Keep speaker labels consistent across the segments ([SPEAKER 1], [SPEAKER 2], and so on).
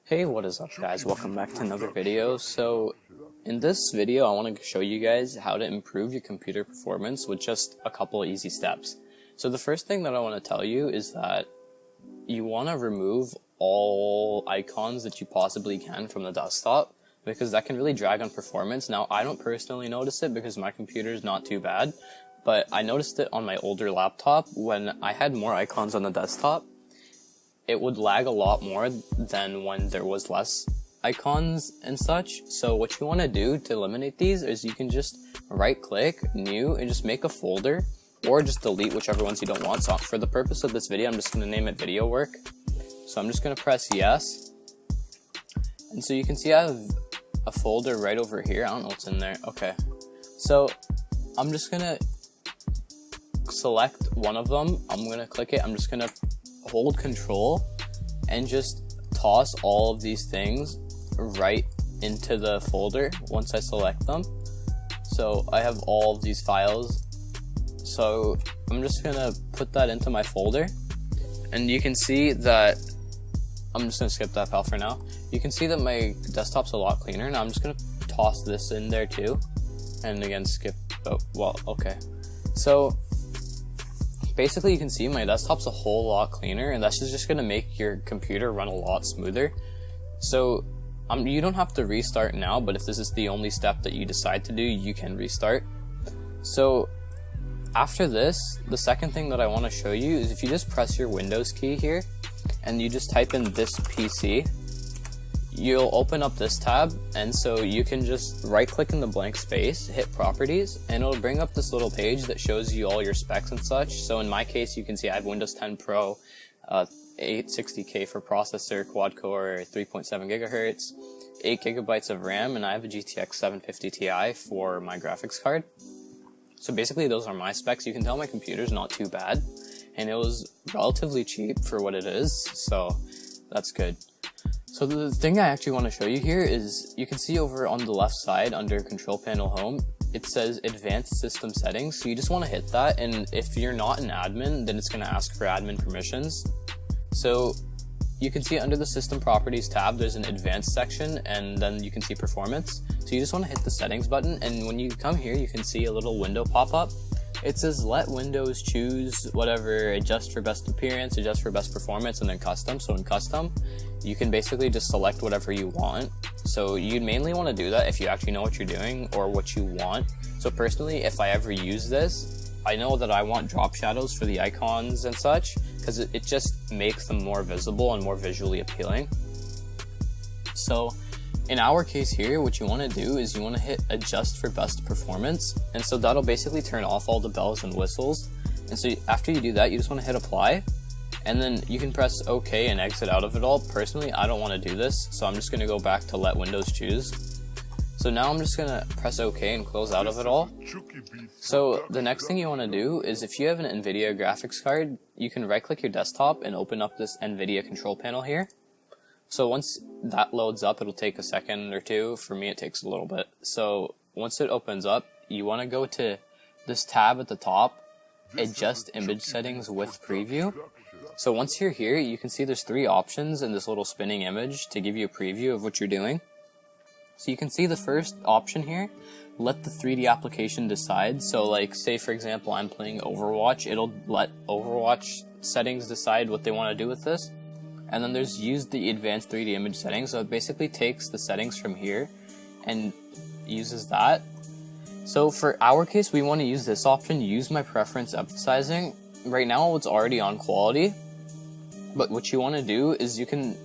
[SPEAKER 1] Hey, what is up guys? Welcome back to another video. So in this video I want to show you guys how to improve your computer performance with just a couple of easy steps. So the first thing that I want to tell you is that you want to remove all icons that you possibly can from the desktop, because that can really drag on performance. Now I don't personally notice it because my computer is not too bad, but I noticed it on my older laptop. When I had more icons on the desktop, it would lag a lot more than when there was less icons and such. So what you want to do to eliminate these is you can just right click, new, and just make a folder, or just delete whichever ones you don't want. So for the purpose of this video, I'm just going to name it video work. So I'm just going to press yes. And so you can see I have a folder right over here. I don't know what's in there. Okay. So I'm just going to select one of them. I'm going to click it. I'm just going to hold control and just toss all of these things right into the folder once I select them. So I have all of these files, so I'm just gonna put that into my folder, and you can see that I'm just gonna skip that file for now. You can see that my desktop's a lot cleaner. Now I'm just gonna toss this in there too, and again skip. Oh well, okay. So basically you can see my desktop's a whole lot cleaner, and that's just going to make your computer run a lot smoother. So you don't have to restart now, but if this is the only step that you decide to do, you can restart. So after this, the second thing that I want to show you is if you just press your Windows key here and you just type in this PC, you'll open up this tab, and so you can just right click in the blank space, hit properties, and it'll bring up this little page that shows you all your specs and such. So in my case, you can see I have Windows 10 Pro, 860K for processor, quad core, 3.7 gigahertz, 8 gigabytes of RAM, and I have a GTX 750 Ti for my graphics card. So basically those are my specs. You can tell my computer's not too bad, and it was relatively cheap for what it is, so that's good. So the thing I actually want to show you here is you can see over on the left side under Control Panel Home, it says Advanced System Settings. So you just want to hit that, and if you're not an admin, then it's going to ask for admin permissions. So you can see under the System Properties tab, there's an Advanced section, and then you can see Performance. So you just want to hit the Settings button, and when you come here, you can see a little window pop up. It says let Windows choose whatever, adjust for best appearance, adjust for best performance, and then custom. So in custom, you can basically just select whatever you want. So you'd mainly want to do that if you actually know what you're doing or what you want. So personally, if I ever use this, I know that I want drop shadows for the icons and such, because it just makes them more visible and more visually appealing. So in our case here, what you want to do is you want to hit adjust for best performance, and so that'll basically turn off all the bells and whistles. And so after you do that, you just want to hit apply, and then you can press OK and exit out of it all. Personally, I don't want to do this, so I'm just going to go back to let Windows choose. So now I'm just going to press OK and close out of it all. So the next thing you want to do is if you have an NVIDIA graphics card, you can right click your desktop and open up this NVIDIA control panel here. So once that loads up, it'll take a second or two. For me, it takes a little bit. So once it opens up, you want to go to this tab at the top, adjust image settings with preview. So once you're here, you can see there's three options in this little spinning image to give you a preview of what you're doing. So you can see the first option here, let the 3D application decide. So like say for example, I'm playing Overwatch, it'll let Overwatch settings decide what they want to do with this. And then there's use the advanced 3D image settings. So it basically takes the settings from here and uses that. So for our case, we want to use this option, use my preference emphasizing. Right now it's already on quality, but what you want to do is you can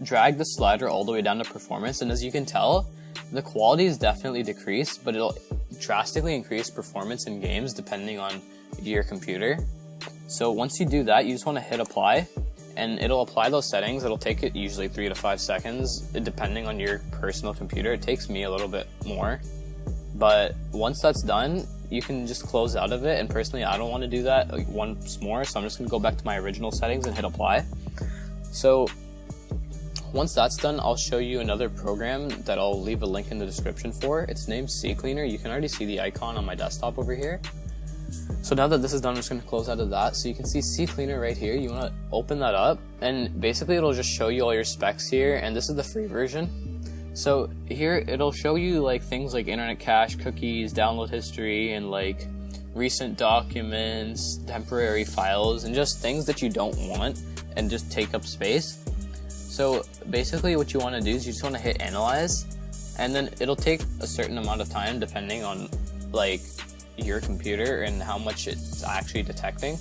[SPEAKER 1] drag the slider all the way down to performance, and as you can tell, the quality is definitely decreased, but it'll drastically increase performance in games depending on your computer. So once you do that, you just want to hit apply, and it'll apply those settings. It'll take it usually 3 to 5 seconds, depending on your personal computer. It takes me a little bit more. But once that's done, you can just close out of it. And personally, I don't want to do that once more. So I'm just going to go back to my original settings and hit apply. So once that's done, I'll show you another program that I'll leave a link in the description for. It's named CCleaner. You can already see the icon on my desktop over here. So now that this is done, I'm just going to close out of that. So you can see CCleaner right here. You want to open that up, and basically it'll just show you all your specs here, and this is the free version. So here it'll show you like things like internet cache, cookies, download history, and like recent documents, temporary files, and just things that you don't want and just take up space. So basically what you want to do is you just want to hit analyze, and then it'll take a certain amount of time depending on like your computer and how much it's actually detecting.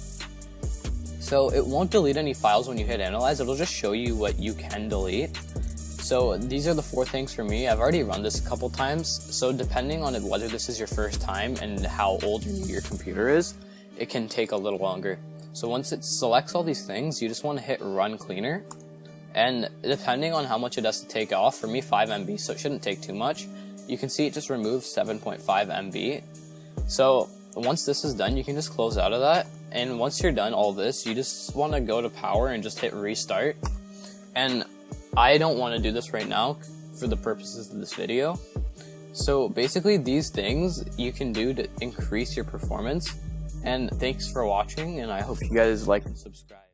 [SPEAKER 1] So it won't delete any files when you hit analyze, it'll just show you what you can delete. So these are the 4 things for me. I've already run this a couple times, so depending on whether this is your first time and how old your computer is, it can take a little longer. So once it selects all these things, you just want to hit run cleaner, and depending on how much it has to take off, for me 5 MB, so it shouldn't take too much. You can see it just removes 7.5 MB. So once this is done, you can just close out of that, and once you're done all this, you just want to go to power and just hit restart. And I don't want to do this right now for the purposes of this video. So basically these things you can do to increase your performance, and thanks for watching, and I hope you guys like and subscribe.